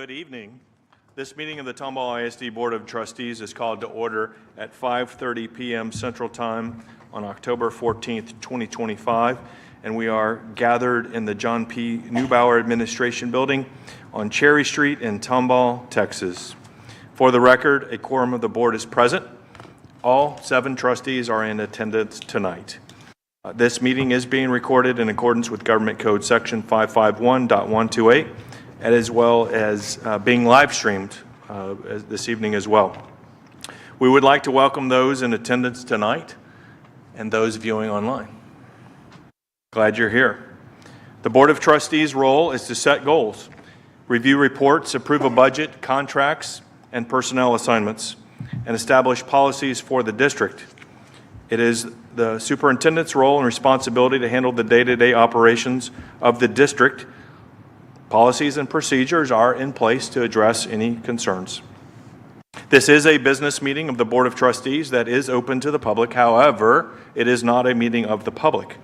good evening. This meeting of the Tomball ISD Board of Trustees is called to order at 5:30 p.m. Central Time on October 14th, 2025, and we are gathered in the John P. Neubauer Administration Building on Cherry Street in Tomball, Texas. For the record, a quorum of the board is present. All 7 trustees are in attendance tonight. This meeting is being recorded in accordance with Government Code Section 551.128, as well as being live streamed this evening as well. We would like to welcome those in attendance tonight and those viewing online. Glad you're here. The Board of Trustees' role is to set goals, review reports, approve a budget, contracts, and personnel assignments, and establish policies for the district. It is the superintendent's role and responsibility to handle the day-to-day operations of the district. Policies and procedures are in place to address any concerns. This is a business meeting of the Board of Trustees that is open to the public. However, it is not a meeting of the public.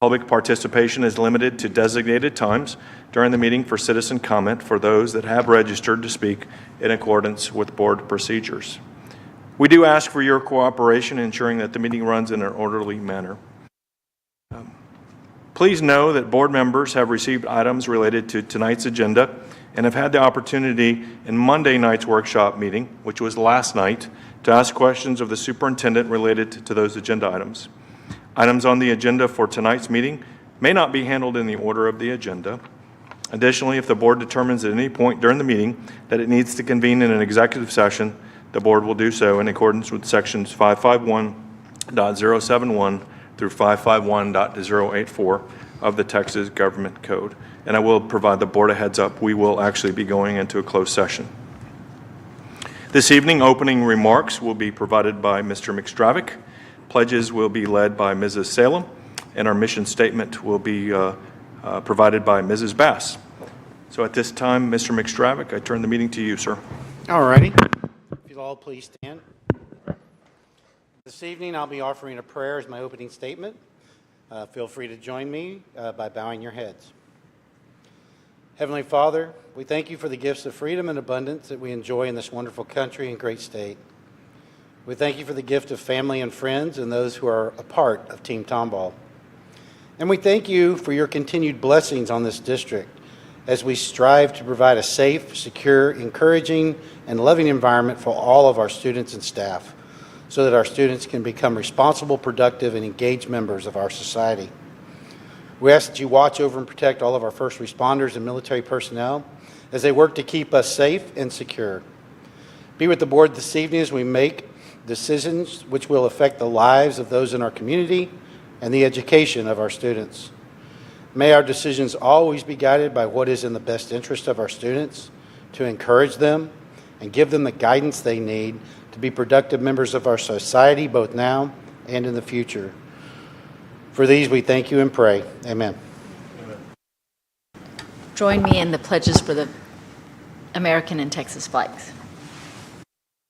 Public participation is limited to designated times during the meeting for citizen comment for those that have registered to speak in accordance with board procedures. We do ask for your cooperation in ensuring that the meeting runs in an orderly manner. Please know that board members have received items related to tonight's agenda and have had the opportunity in Monday night's workshop meeting, which was last night, to ask questions of the superintendent related to those agenda items. Items on the agenda for tonight's meeting may not be handled in the order of the agenda. Additionally, if the board determines at any point during the meeting that it needs to convene in an executive session, the board will do so in accordance with sections 551.071 through 551.084 of the Texas Government Code. And I will provide the board a heads up. We will actually be going into a closed session. This evening, opening remarks will be provided by Mr. McStravick. Pledges will be led by Mrs. Salem, and our mission statement will be provided by Mrs. Bass. So at this time, Mr. McStravick, I turn the meeting to you, sir. All righty. If you'll all please stand. This evening, I'll be offering a prayer as my opening statement. Feel free to join me by bowing your heads. Heavenly Father, we thank you for the gifts of freedom and abundance that we enjoy in this wonderful country and great state. We thank you for the gift of family and friends and those who are a part of Team Tomball. And we thank you for your continued blessings on this district as we strive to provide a safe, secure, encouraging, and loving environment for all of our students and staff, so that our students can become responsible, productive, and engaged members of our society. We ask that you watch over and protect all of our first responders and military personnel as they work to keep us safe and secure. Be with the board this evening as we make decisions which will affect the lives of those in our community and the education of our students. May our decisions always be guided by what is in the best interest of our students, to encourage them and give them the guidance they need to be productive members of our society, both now and in the future. For these we thank you and pray. Amen. Join me in the pledges for the American and Texas flags.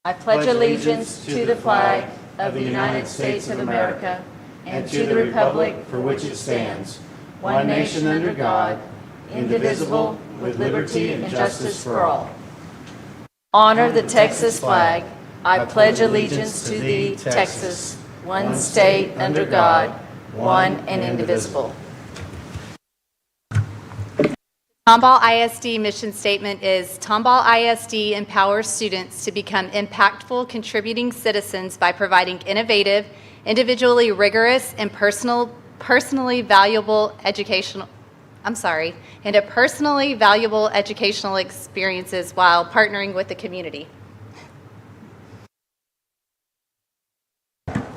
I pledge allegiance to the flag of the United States of America and to the republic for which it stands, one nation under God, indivisible, with liberty and justice for all. Honor the Texas flag. I pledge allegiance to thee, Texas, one state under God, one and indivisible. Tomball ISD mission statement is, Tomball ISD empowers students to become impactful, contributing citizens by providing innovative, individually rigorous, and personally valuable educational experiences while partnering with the community.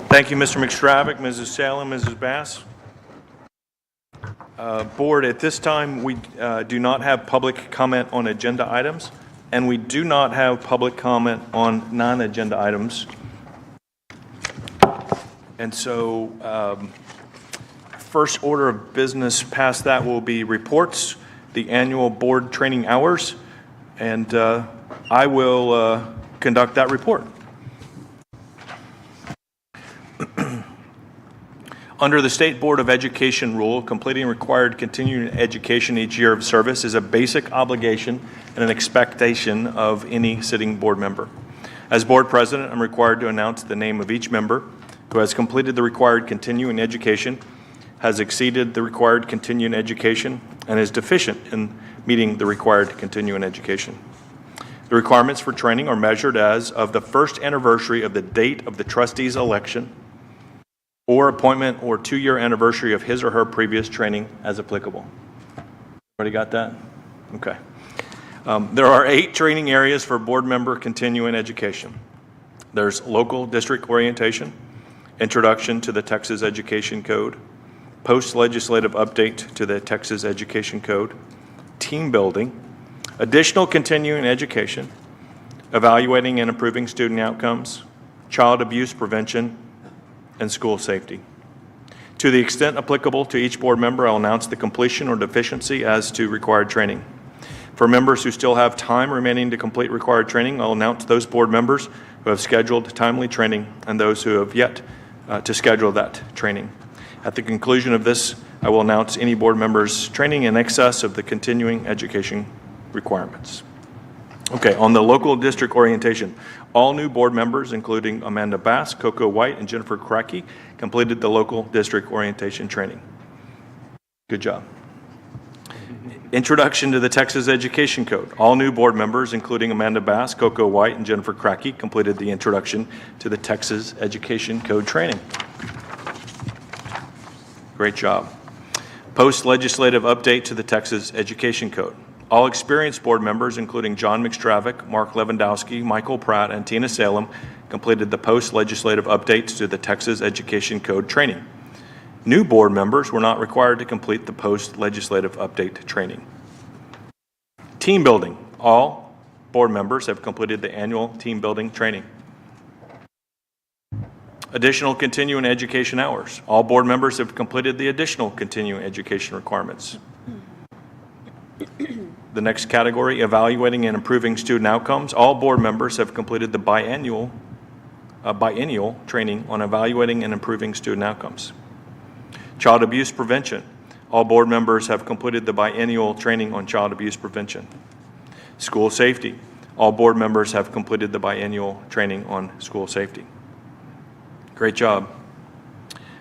Thank you, Mr. McStravick, Mrs. Salem, Mrs. Bass. Board, at this time, we do not have public comment on agenda items, and we do not have public comment on non-agenda items. And so, first order of business past that will be reports, the annual board training hours, and I will conduct that report. Under the State Board of Education rule, completing required continuing education each year of service is a basic obligation and an expectation of any sitting board member. As board president, I'm required to announce the name of each member who has completed the required continuing education, has exceeded the required continuing education, and is deficient in meeting the required continuing education. The requirements for training are measured as of the first anniversary of the date of the trustee's election or appointment or 2-year anniversary of his or her previous training as applicable. Everybody got that? Okay. There are 8 training areas for board member continuing education. There's local district orientation, introduction to the Texas Education Code, post-legislative update to the Texas Education Code, team building, additional continuing education, evaluating and improving student outcomes, child abuse prevention, and school safety. To the extent applicable to each board member, I'll announce the completion or deficiency as to required training. For members who still have time remaining to complete required training, I'll announce those board members who have scheduled timely training and those who have yet to schedule that training. At the conclusion of this, I will announce any board members' training in excess of the continuing education requirements. Okay, on the local district orientation, all new board members, including Amanda Bass, Coco White, and Jennifer Cracky, completed the local district orientation training. Good job. Introduction to the Texas Education Code. All new board members, including Amanda Bass, Coco White, and Jennifer Cracky, completed the Introduction to the Texas Education Code training. Great job. Post-legislative update to the Texas Education Code. All experienced board members, including John McStravick, Mark Lewandowski, Michael Pratt, and Tina Salem, completed the post-legislative updates to the Texas Education Code training. New board members were not required to complete the post-legislative update training. Team building. All board members have completed the annual team building training. Additional continuing education hours. All board members have completed the additional continuing education requirements. The next category, evaluating and improving student outcomes. All board members have completed the biennial training on evaluating and improving student outcomes. Child abuse prevention. All board members have completed the biennial training on child abuse prevention. School safety. All board members have completed the biennial training on school safety. Great job.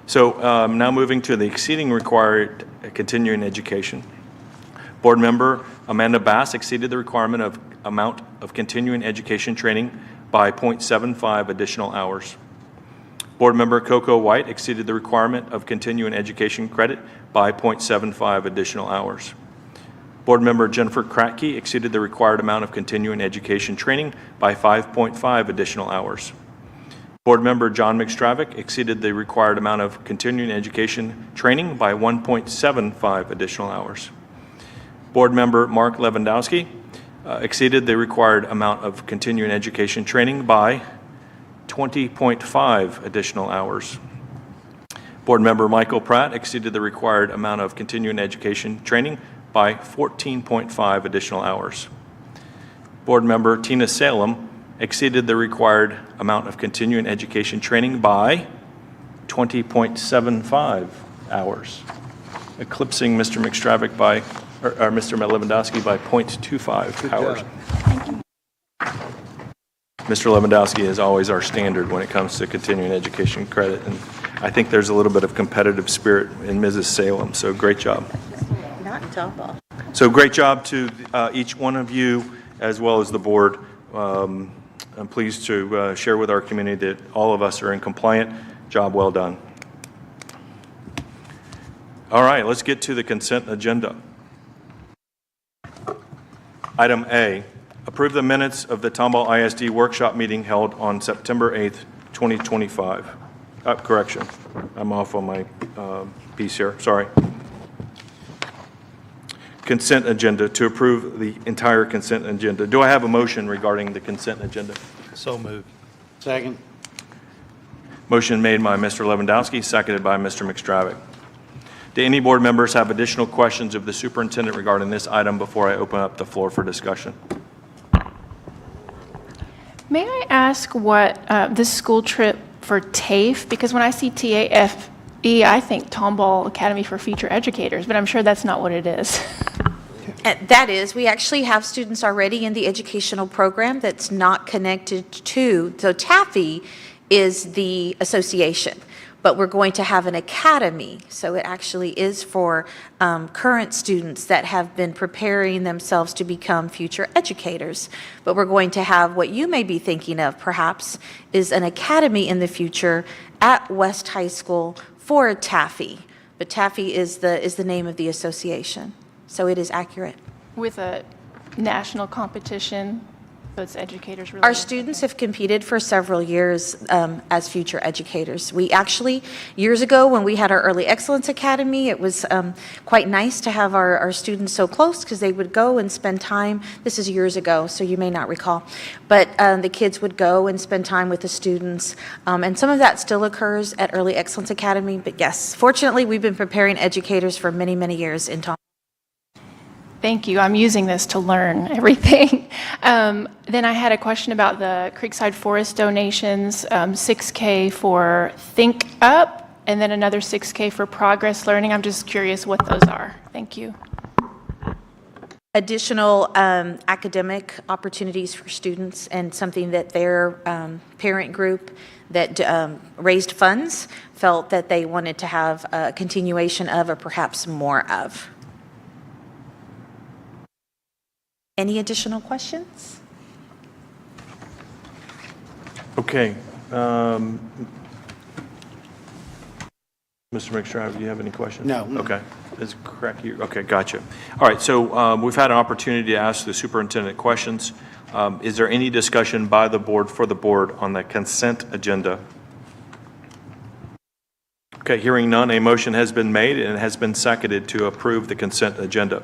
So now moving to the exceeding required continuing education. Board member Amanda Bass exceeded the requirement of amount of continuing education training by 0.75 additional hours. Board member Coco White exceeded the requirement of continuing education credit by 0.75 additional hours. Board member Jennifer Cracky exceeded the required amount of continuing education training by 5.5 additional hours. Board member John McStravick exceeded the required amount of continuing education training by 1.75 additional hours. Board member Mark Lewandowski exceeded the required amount of continuing education training by 20.5 additional hours. Board member Michael Pratt exceeded the required amount of continuing education training by 14.5 additional hours. Board member Tina Salem exceeded the required amount of continuing education training by 20.75 hours, eclipsing Mr. McStravick by, or Mr. Lewandowski by 0.25 hours. Mr. Lewandowski is always our standard when it comes to continuing education credit, and I think there's a little bit of competitive spirit in Mrs. Salem, so great job. Not in Tomball. So great job to each one of you as well as the board. I'm pleased to share with our community that all of us are in compliant. Job well done. All right, let's get to the consent agenda. Item A, approve the minutes of the Tomball ISD workshop meeting held on September 8th, 2025. Correction, I'm off on my piece here, sorry. Consent agenda, to approve the entire consent agenda. Do I have a motion regarding the consent agenda? So moved. Second. Motion made by Mr. Lewandowski, seconded by Mr. McStravick. Do any board members have additional questions of the superintendent regarding this item before I open up the floor for discussion? May I ask what this school trip for TAFE, because when I see TAF E, I think Tomball Academy for Future Educators, but I'm sure that's not what it is. That is, we actually have students already in the educational program that's not connected to, so TAFE is the association, but we're going to have an academy. So it actually is for current students that have been preparing themselves to become future educators. But we're going to have what you may be thinking of perhaps is an academy in the future at West High School for TAFE. But TAFE is the name of the association. So it is accurate. With a national competition, so it's educators related. Our students have competed for several years as future educators. We actually, years ago, when we had our Early Excellence Academy, it was quite nice to have our students so close because they would go and spend time. This is years ago, so you may not recall. But the kids would go and spend time with the students. And some of that still occurs at Early Excellence Academy. But yes, fortunately, we've been preparing educators for many, many years in Tomball. Thank you. I'm using this to learn everything. Then I had a question about the Creekside Forest donations, $6K for Think Up, and then another $6K for Progress Learning. I'm just curious what those are. Thank you. Additional academic opportunities for students and something that their parent group that raised funds felt that they wanted to have a continuation of or perhaps more of. Any additional questions? Okay. Mr. McStrav, do you have any questions? No. Okay. Is it correct? Okay, gotcha. All right, so we've had an opportunity to ask the superintendent questions. Is there any discussion by the board for the board on the consent agenda? Okay, hearing none, a motion has been made and it has been seconded to approve the consent agenda.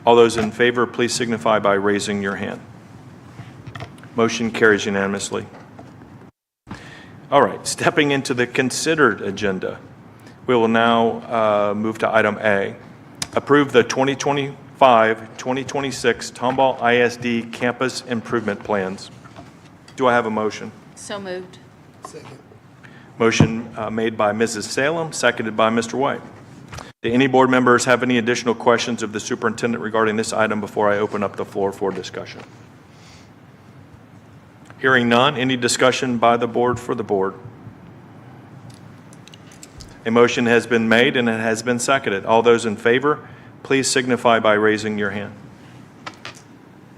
All those in favor, please signify by raising your hand. Motion carries unanimously. All right, stepping into the considered agenda, we will now move to item A. Approve the 2025-2026 Tomball ISD Campus Improvement Plans. Do I have a motion? So moved. Motion made by Mrs. Salem, seconded by Mr. White. Do any board members have any additional questions of the superintendent regarding this item before I open up the floor for discussion? Hearing none, any discussion by the board for the board? A motion has been made and it has been seconded. All those in favor, please signify by raising your hand.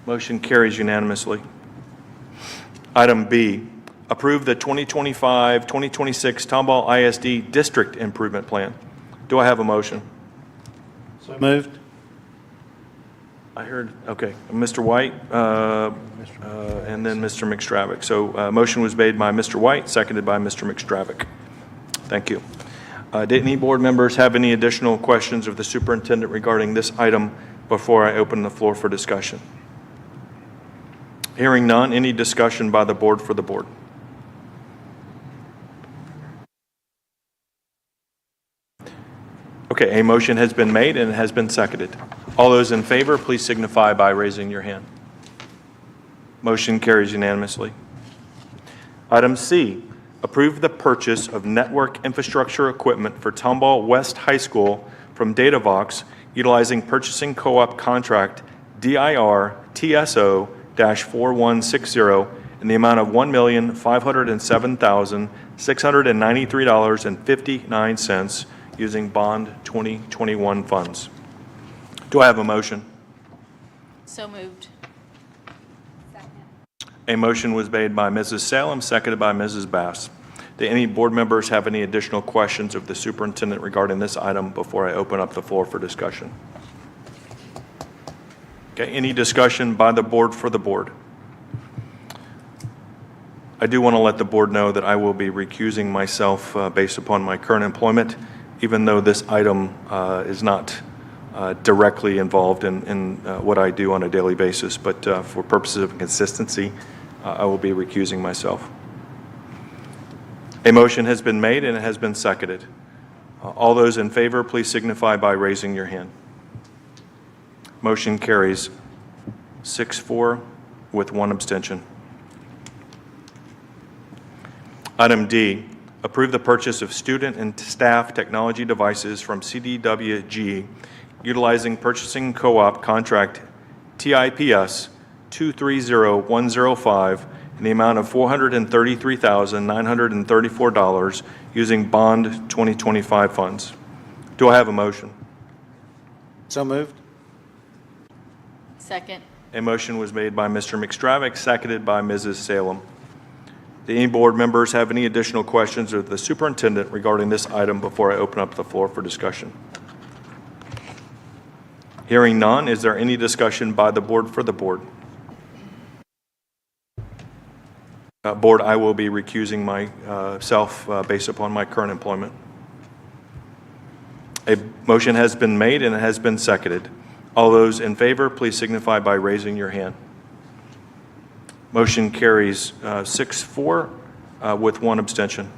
Motion carries unanimously. Item B, approve the 2025-2026 Tomball ISD District Improvement Plan. Do I have a motion? So moved. I heard, okay, Mr. White, and then Mr. McStravick. So motion was made by Mr. White, seconded by Mr. McStravick. Thank you. Did any board members have any additional questions of the superintendent regarding this item before I open the floor for discussion? Hearing none, any discussion by the board for the board? Okay, a motion has been made and it has been seconded. All those in favor, please signify by raising your hand. Motion carries unanimously. Item C, approve the purchase of network infrastructure equipment for Tomball West High School from DataVox utilizing purchasing co-op contract DIR TSO-4160 in the amount of $1,507,693.59 using Bond 2021 funds. Do I have a motion? So moved. A motion was made by Mrs. Salem, seconded by Mrs. Bass. Do any board members have any additional questions of the superintendent regarding this item before I open up the floor for discussion? Okay, any discussion by the board for the board? I do want to let the board know that I will be recusing myself based upon my current employment, even though this item is not directly involved in what I do on a daily basis, but for purposes of consistency, I will be recusing myself. A motion has been made and it has been seconded. All those in favor, please signify by raising your hand. Motion carries 6-4 with one abstention. Item D, approve the purchase of student and staff technology devices from CDWG utilizing Purchasing Co-op Contract TIPS 230105 in the amount of $433,934 using Bond 2025 funds. Do I have a motion? So moved. Second. A motion was made by Mr. McStravick, seconded by Mrs. Salem. Do any board members have any additional questions of the superintendent regarding this item before I open up the floor for discussion? Hearing none, is there any discussion by the board for the board? Board, I will be recusing myself based upon my current employment. A motion has been made and it has been seconded. All those in favor, please signify by raising your hand. Motion carries 6-4 with one abstention.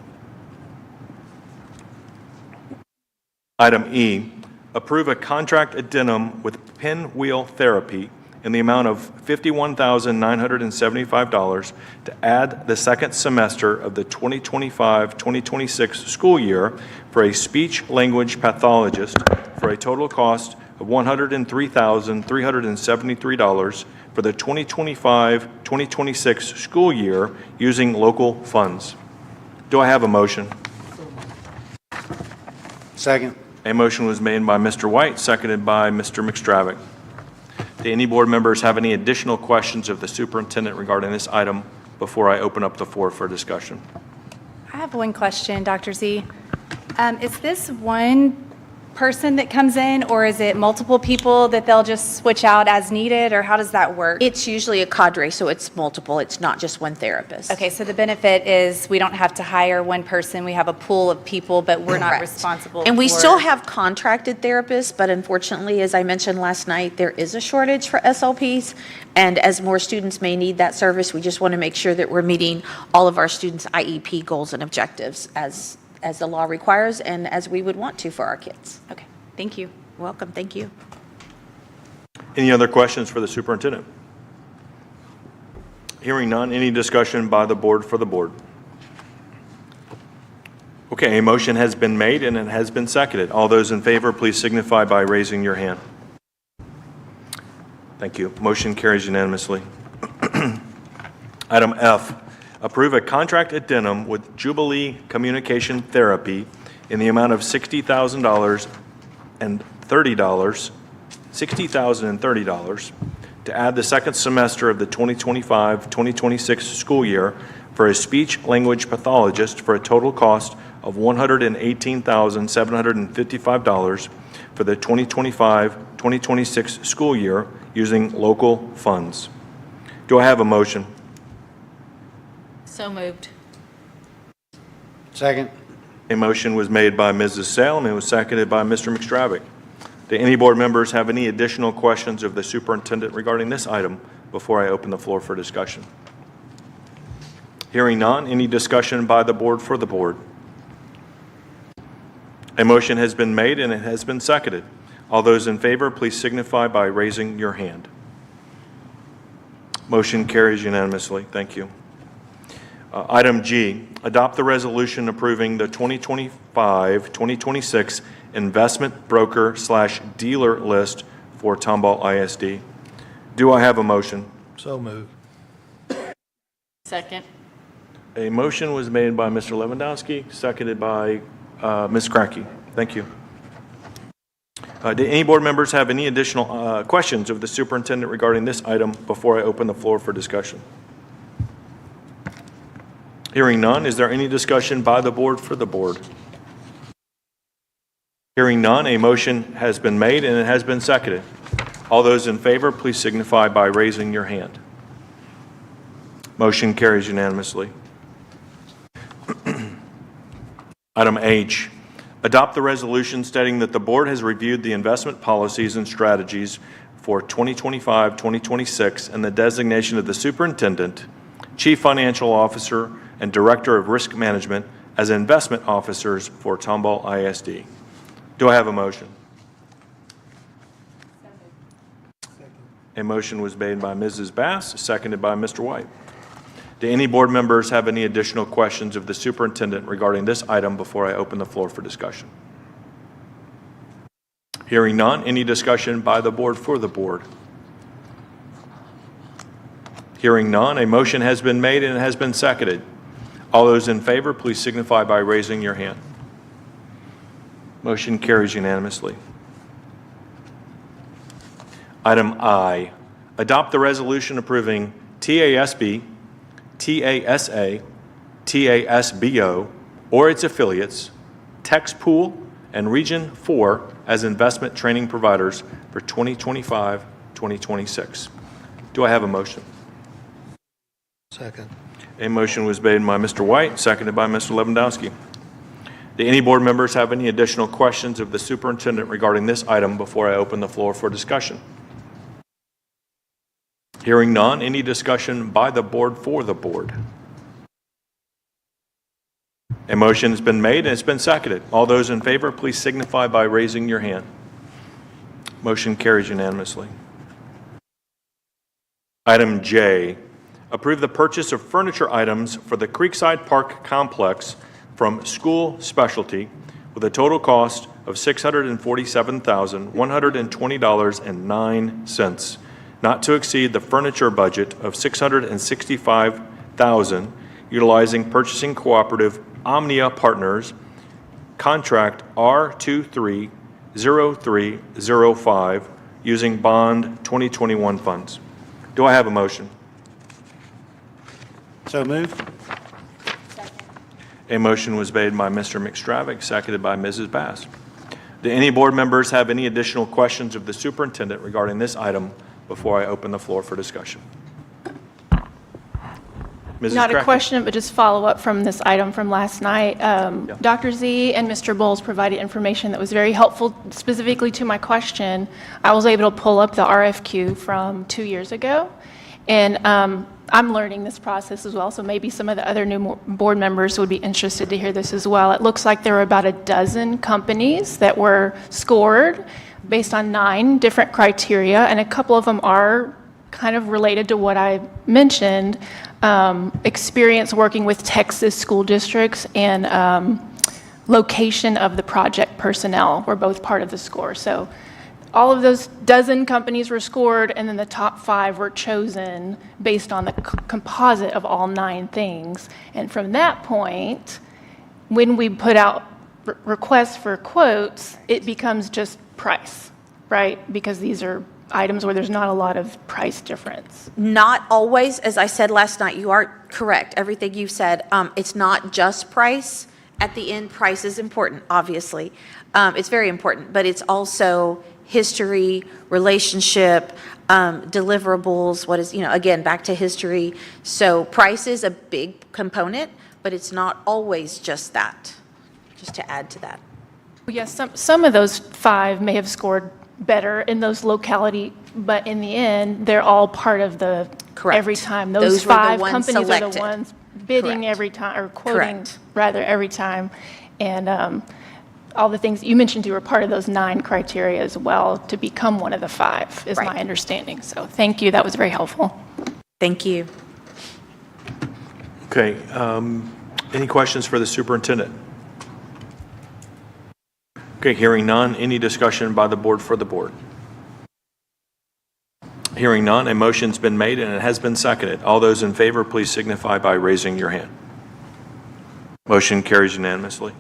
Item E, approve a contract addendum with Pinwheel Therapy in the amount of $51,975 to add the second semester of the 2025-2026 school year for a speech-language pathologist for a total cost of $103,373 for the 2025-2026 school year using local funds. Do I have a motion? Second. A motion was made by Mr. White, seconded by Mr. McStravick. Do any board members have any additional questions of the superintendent regarding this item before I open up the floor for discussion? I have one question, Dr. Z. Is this one person that comes in, or is it multiple people that they'll just switch out as needed, or how does that work? It's usually a cadre, so it's multiple. It's not just one therapist. Okay, so the benefit is we don't have to hire one person. We have a pool of people, but we're not Correct. responsible And we for- still have contracted therapists, but unfortunately, as I mentioned last night, there is a shortage for SLPs. And as more students may need that service, we just want to make sure that we're meeting all of our students' IEP goals and objectives as the law requires and as we would want to for our kids. Okay, thank you. Welcome, thank you. Any other questions for the superintendent? Hearing none, any discussion by the board for the board? Okay, a motion has been made and it has been seconded. All those in favor, please signify by raising your hand. Thank you. Motion carries unanimously. Item F, approve a contract addendum with Jubilee Communication Therapy in the amount of $60,030 to add the second semester of the 2025-2026 school year for a speech-language pathologist for a total cost of $118,755 for the 2025-2026 school year using local funds. Do I have a motion? So moved. Second. A motion was made by Mrs. Salem and was seconded by Mr. McStravick. Do any board members have any additional questions of the superintendent regarding this item before I open the floor for discussion? Hearing none, any discussion by the board for the board? A motion has been made and it has been seconded. All those in favor, please signify by raising your hand. Motion carries unanimously. Thank you. Item G, adopt the resolution approving the 2025-2026 investment broker/dealer list for Tomball ISD. Do I have a motion? So moved. Second. A motion was made by Mr. Lewandowski, seconded by Ms. Crackey. Thank you. Do any board members have any additional questions of the superintendent regarding this item before I open the floor for discussion? Hearing none, is there any discussion by the board for the board? Hearing none, a motion has been made and it has been seconded. All those in favor, please signify by raising your hand. Motion carries unanimously. Item H, adopt the resolution stating that the board has reviewed the investment policies and strategies for 2025-2026 and the designation of the superintendent, chief financial officer, and director of risk management as investment officers for Tomball ISD. Do I have a motion? A motion was made by Mrs. Bass, seconded by Mr. White. Do any board members have any additional questions of the superintendent regarding this item before I open the floor for discussion? Hearing none, any discussion by the board for the board? Hearing none, a motion has been made and it has been seconded. All those in favor, please signify by raising your hand. Motion carries unanimously. Item I, adopt the resolution approving TASB, TASA, TASBO, or its affiliates, Tex Pool, and Region 4 as investment training providers for 2025-2026. Do I have a motion? Second. A motion was made by Mr. White, seconded by Mr. Lewandowski. Do any board members have any additional questions of the superintendent regarding this item before I open the floor for discussion? Hearing none, any discussion by the board for the board? A motion has been made and it's been seconded. All those in favor, please signify by raising your hand. Motion carries unanimously. Item J, approve the purchase of furniture items for the Creekside Park Complex from School Specialty with a total cost of $647,120.09, not to exceed the furniture budget of $665,000, utilizing Purchasing Cooperative Omnia Partners, contract R230305, using Bond 2021 funds. Do I have a motion? So moved. A motion was made by Mr. McStravick, seconded by Mrs. Bass. Do any board members have any additional questions of the superintendent regarding this item before I open the floor for discussion? Mrs. Not a Crackett. question, but just follow up from this item from last night. Dr. Z and Mr. Bowles provided information that was very helpful specifically to my question. I was able to pull up the RFQ from 2 years ago, and I'm learning this process as well, so maybe some of the other new board members would be interested to hear this as well. It looks like there were about a dozen companies that were scored based on 9 different criteria, and a couple of them are kind of related to what I mentioned, experience working with Texas school districts and location of the project personnel were both part of the score. So all of those dozen companies were scored, and then the top 5 were chosen based on the composite of all 9 things. And from that point, when we put out requests for quotes, it becomes just price, right? Because these are items where there's not a lot of price difference. Not always, as I said last night, you are correct, everything you said. It's not just price. At the end, price is important, obviously. It's very important, but it's also history, relationship, deliverables, again, back to history. So price is a big component, but it's not always just that, just to add to that. Yes, some of those 5 may have scored better in those locality, but in the end, they're all part of the Correct. every time. Those were the 5 ones companies are selected. the ones bidding Correct. every time, or quoting Correct. rather every time. And all the things you mentioned, you were part of those 9 criteria as well to become one of the 5, is Right. my understanding. So thank you, that was very helpful. Thank you. Okay, any questions for the superintendent? Okay, hearing none, any discussion by the board for the board? Hearing none, a motion's been made and it has been seconded. All those in favor, please signify by raising your hand. Motion carries unanimously.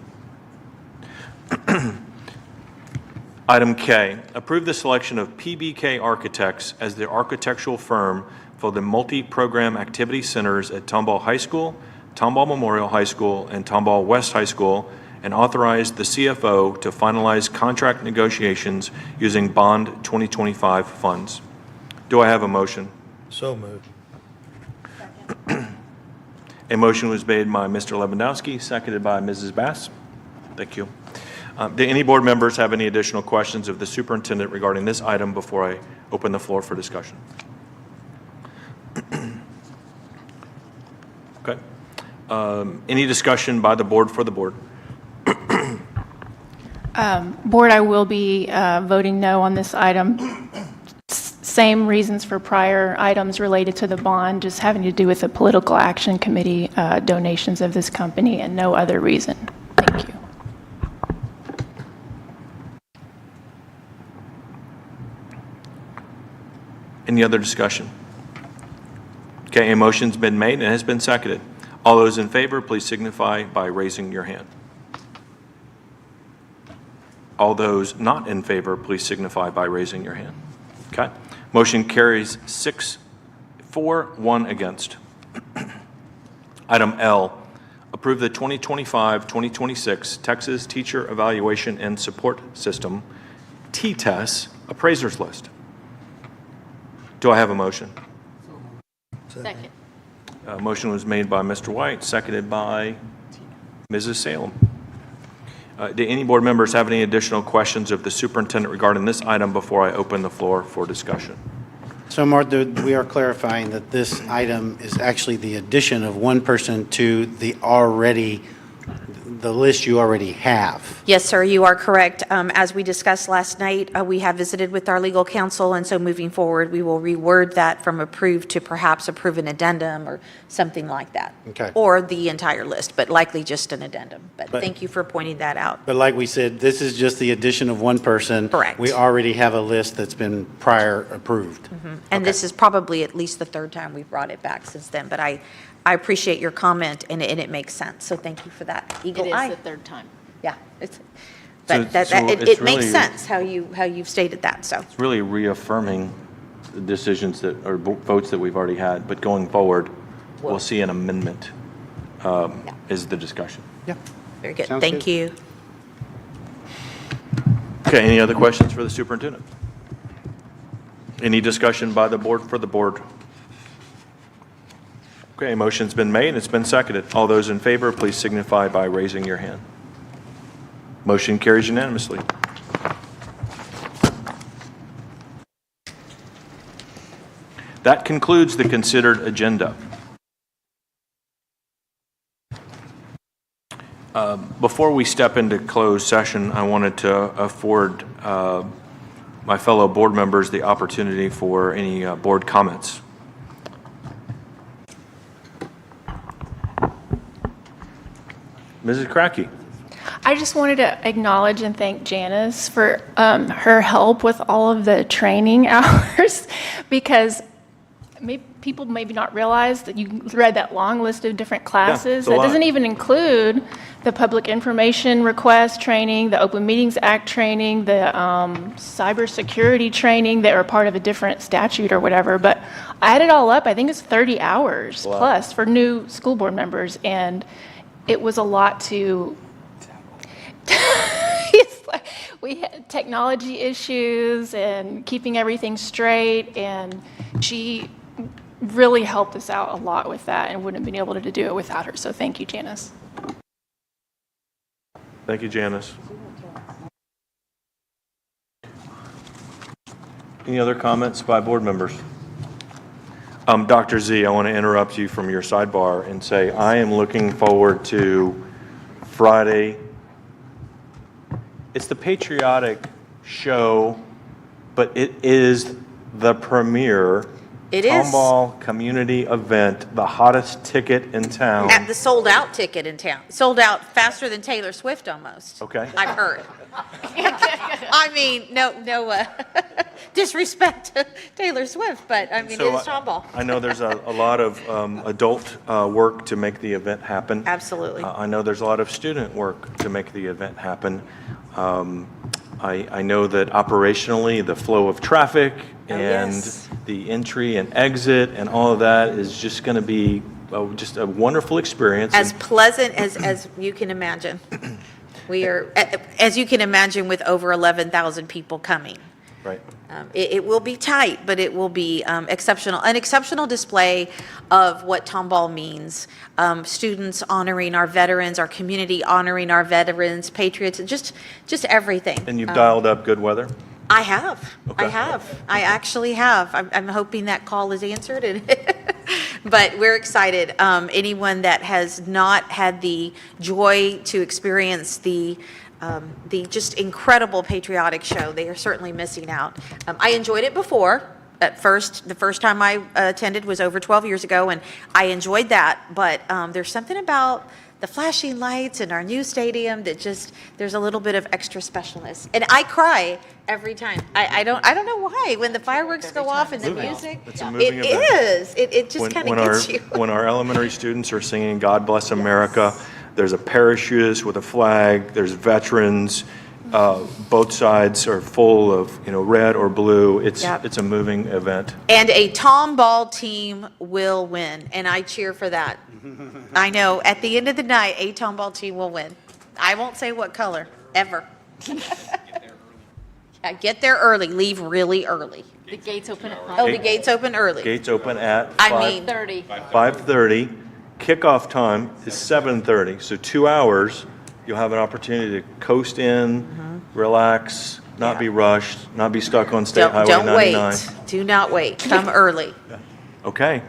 Item K, approve the selection of PBK Architects as the architectural firm for the multi-program activity centers at Tomball High School, Tomball Memorial High School, and Tomball West High School, and authorize the CFO to finalize contract negotiations using Bond 2025 funds. Do I have a motion? So moved. A motion was made by Mr. Lewandowski, seconded by Mrs. Bass. Thank you. Do any board members have any additional questions of the superintendent regarding this item before I open the floor for discussion? Okay. Any discussion by the board for the board? Board, I will be voting no on this item same reasons for prior items related to the bond, just having to do with the political action committee donations of this company and no other reason. Thank you. Any other discussion? Okay, a motion's been made and has been seconded. All those in favor, please signify by raising your hand. All those not in favor, please signify by raising your hand. Okay, motion carries 6-4, 1 against. Item L, approve the 2025-2026 Texas Teacher Evaluation and Support System, TTES, appraisers list. Do I have a motion? Second. Motion was made by Mr. White, seconded by Mrs. Salem. Do any board members have any additional questions of the superintendent regarding this item before I open the floor for discussion? So, Martha, we are clarifying that this item is actually the addition of one person to the list you already have. Yes, sir, you are correct. As we discussed last night, we have visited with our legal counsel, and so moving forward, we will reword that from approved to perhaps approve an addendum or something like that. Okay. Or the entire list, but likely just an addendum. But thank you for pointing that out. But like we said, this is just the addition of one person. Correct. We already have a list that's been prior approved. And this is probably at least the third time we've brought it back since then, but I appreciate your comment, and it makes sense, so thank you for that. Eagle It eye. is the third time. Yeah, So but it's it makes really- sense how you've stated that, so. It's really reaffirming the decisions that, or votes that we've already had, but going forward, we'll see an amendment is the discussion. Yeah. Very good, Sounds thank good. you. Okay, any other questions for the superintendent? Any discussion by the board for the board? Okay, a motion's been made and it's been seconded. All those in favor, please signify by raising your hand. Motion carries unanimously. That concludes the considered agenda. Before we step into closed session, I wanted to afford my fellow board members the opportunity for any board comments. Mrs. Cracky. I just wanted to acknowledge and thank Janice for her help with all of the training hours because people maybe not realize that you read that long list of different classes. it's a That lot. doesn't even include the public information request training, the Open Meetings Act training, the cybersecurity training that are part of a different statute or whatever. But I add it all up, I think it's 30 hours Wow. plus for new school board members. And it was a lot to it's like we had technology issues and keeping everything straight, and she really helped us out a lot with that and wouldn't have been able to do it without her. So thank you, Janice. Thank you, Janice. Any other comments by board members? Dr. Z, I want to interrupt you from your sidebar and say I am looking forward to Friday. It's the patriotic show, but it is the premier It is. Tomball community event, the hottest ticket in town. At the sold-out ticket in town, sold out faster than Taylor Swift almost. Okay. I've heard. I mean, no disrespect to Taylor Swift, but I mean, it is Tomball. I know there's a lot of adult work to make the event happen. Absolutely. I know there's a lot of student work to make the event happen. I know that operationally, the flow of traffic and yes. the entry and exit and all of that is just going to be just a wonderful experience. As pleasant as you can imagine. We are, as you can imagine, with over 11,000 people coming. Right. It will be tight, but it will be exceptional. An exceptional display of what Tomball means. Students honoring our veterans, our community honoring our veterans, patriots, just everything. And you've dialed up good weather? I have. Okay. I have. I actually have. I'm hoping that call is answered. But we're excited. Anyone that has not had the joy to experience the just incredible patriotic show, they are certainly missing out. I enjoyed it before. at first, the first time I attended was over 12 years ago, and I enjoyed that, but there's something about the flashing lights in our new stadium that just, there's a little bit of extra specialness. And I cry every time. I don't know why, when the fireworks go off and the music. It's a moving It event. is. It just kind of gets you. When our elementary students are singing "God Bless America," there's a parachutist with a flag. There's veterans. Both sides are full of red or blue. It's a moving event. And a Tomball team will win, and I cheer for that. I know, at the end of the night, a Tomball team will win. I won't say what color, ever. Yeah, get there early, leave really early. The gates open at Oh, the gates open early. Gates open at I mean, 5:30. 5:30. Kickoff time is 7:30. So 2 hours. You'll have an opportunity to coast in, relax, not be rushed, not be stuck on State Highway don't 99. wait. Do not wait. Come early. Okay.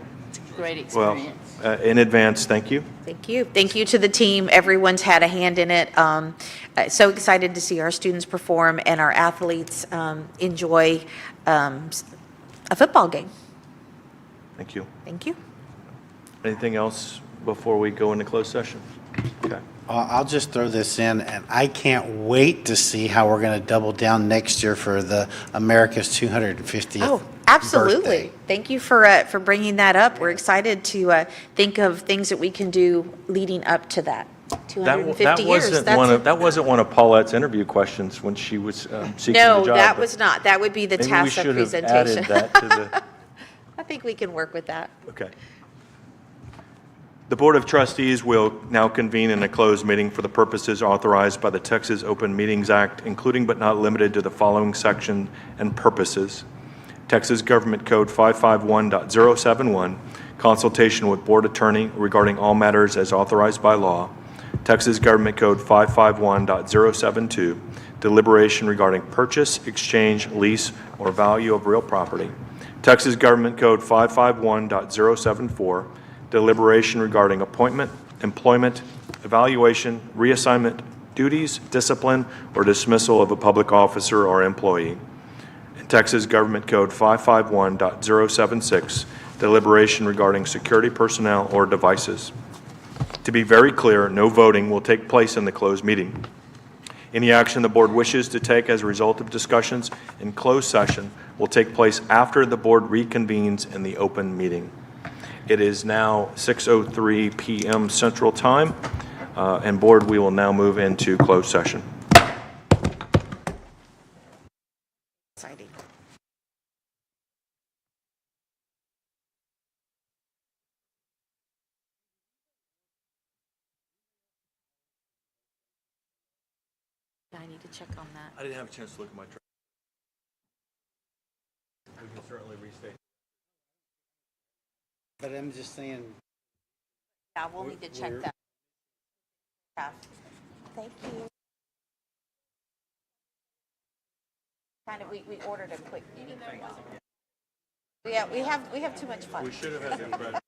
Great Well, experience. in advance, thank you. Thank you. Thank you to the team. Everyone's had a hand in it. So excited to see our students perform and our athletes enjoy a football game. Thank you. Thank you. Anything else before we go into closed session? Okay. I'll just throw this in, and I can't wait to see how we're going to double down next year for the America's 250th Oh, absolutely. birthday. Thank you for bringing that up. We're excited to think of things that we can do leading up to that. 250 years. That wasn't one of Paulette's interview questions when she was seeking the No, job. that but was not. That would be the maybe we TASA should have presentation. added that to the. I think we can work with that. Okay. The Board of Trustees will now convene in a closed meeting for the purposes authorized by the Texas Open Meetings Act, including but not limited to the following section and purposes: Texas Government Code 551.071, consultation with board attorney regarding all matters as authorized by law; Texas Government Code 551.072, deliberation regarding purchase, exchange, lease, or value of real property; Texas Government Code 551.074, deliberation regarding appointment, employment, evaluation, reassignment, duties, discipline, or dismissal of a public officer or employee; and Texas Government Code 551.076, deliberation regarding security personnel or devices. To be very clear, no voting will take place in the closed meeting. Any action the board wishes to take as a result of discussions in closed session will take place after the board reconvenes in the open meeting. It is now 6:03 p.m. Central Time, and board, we will now move into closed session. Exciting. I need to check on that. I didn't have a chance to look at my track. We can certainly restate. But I'm just saying, Yeah, we'll need to check that. Yeah. Thank you. We ordered a quick meeting for y'all. Yeah, we have too much fun. We should have had them ready.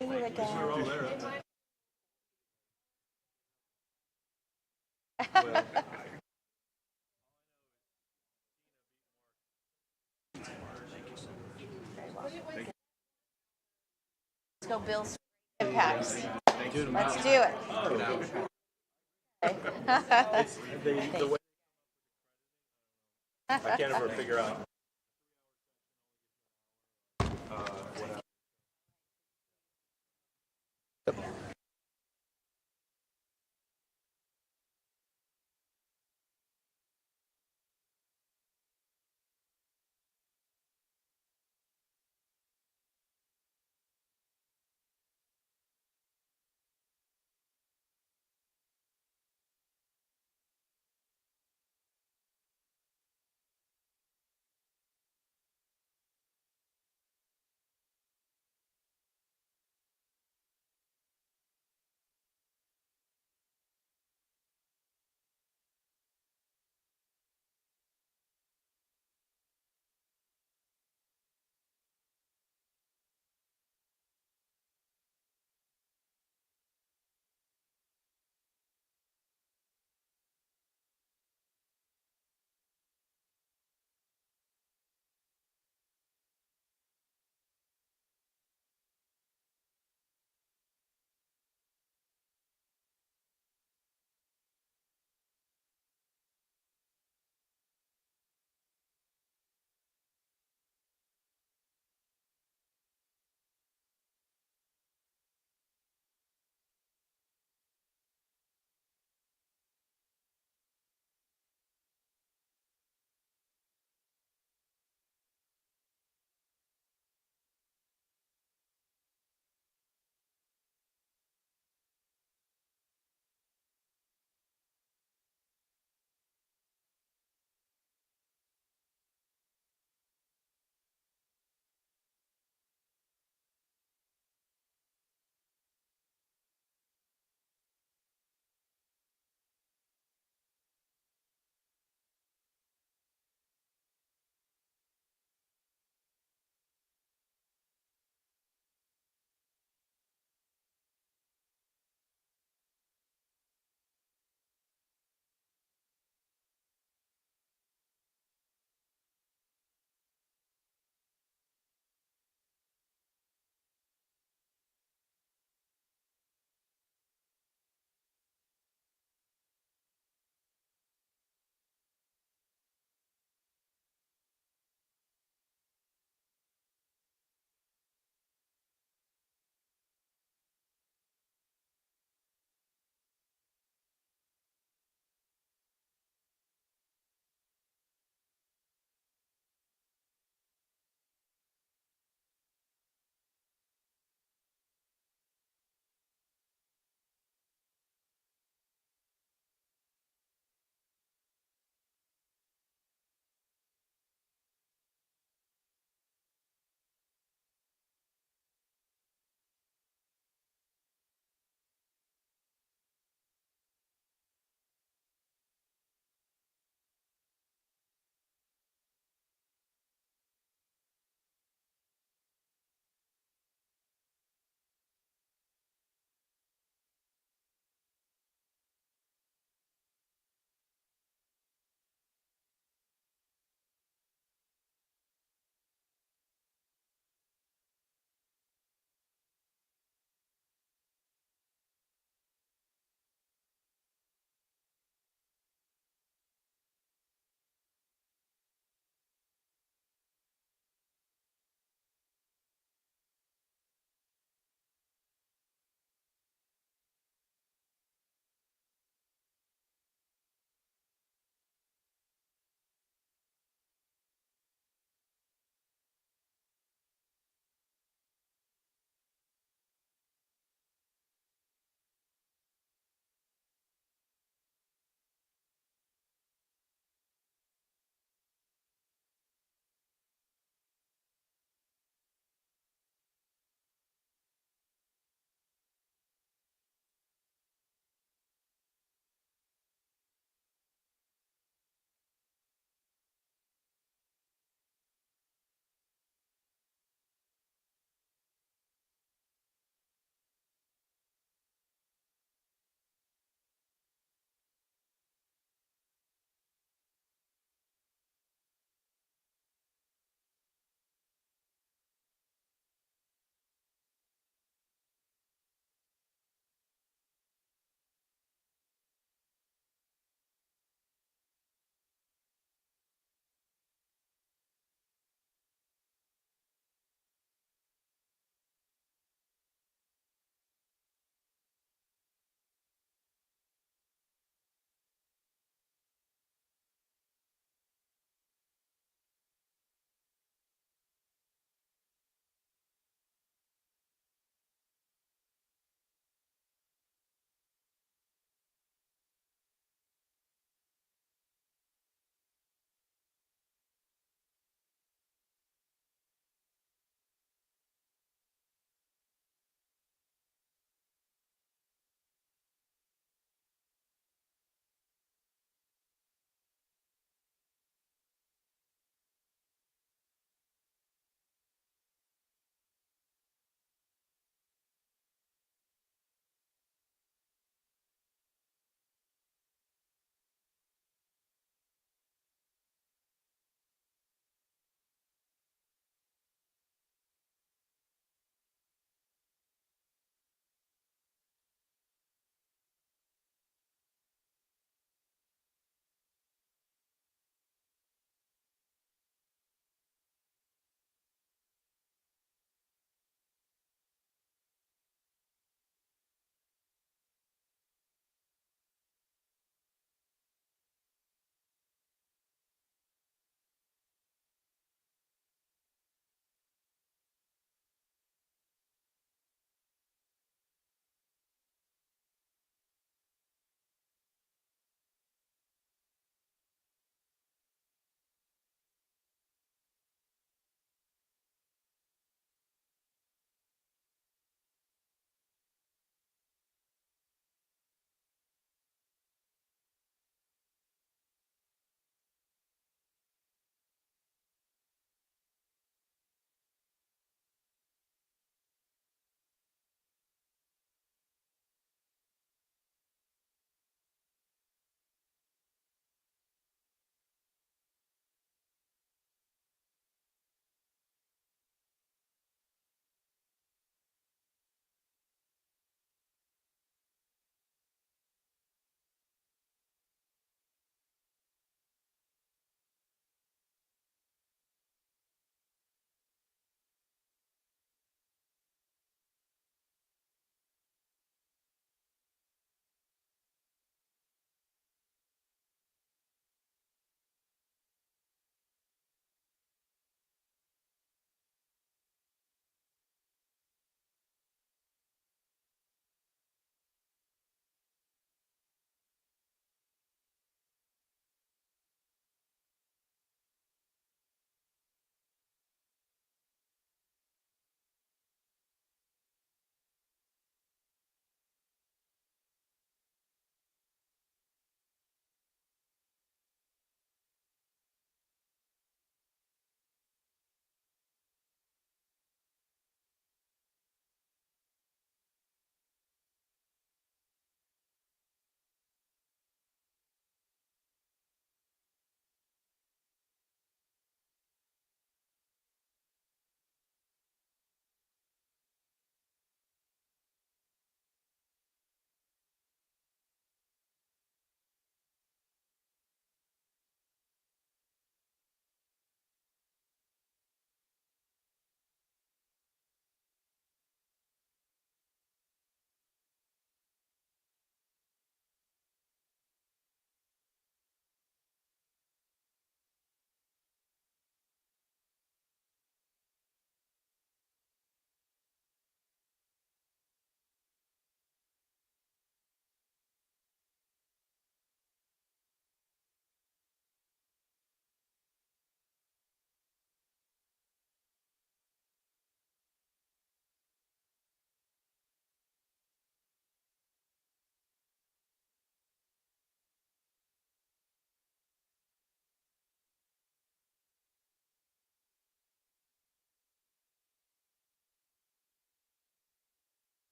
See you again. Let's go build some impacts. Let's do it. I can't ever figure out.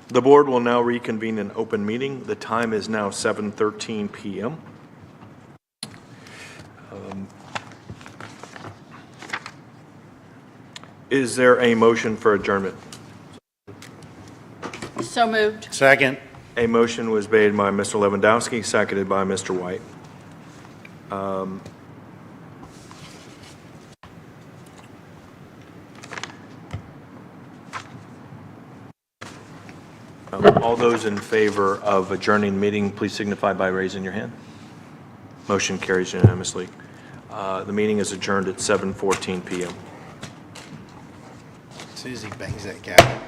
The board will now reconvene in open meeting. The time is now 7:13 PM. Is there a motion for adjournment? So moved. Second. A motion was made by Mr. Lewandowski, seconded by Mr. White. All those in favor of adjourning the meeting, please signify by raising your hand. Motion carries unanimously. The meeting is adjourned at 7:14 PM. Susie bangs that gavel.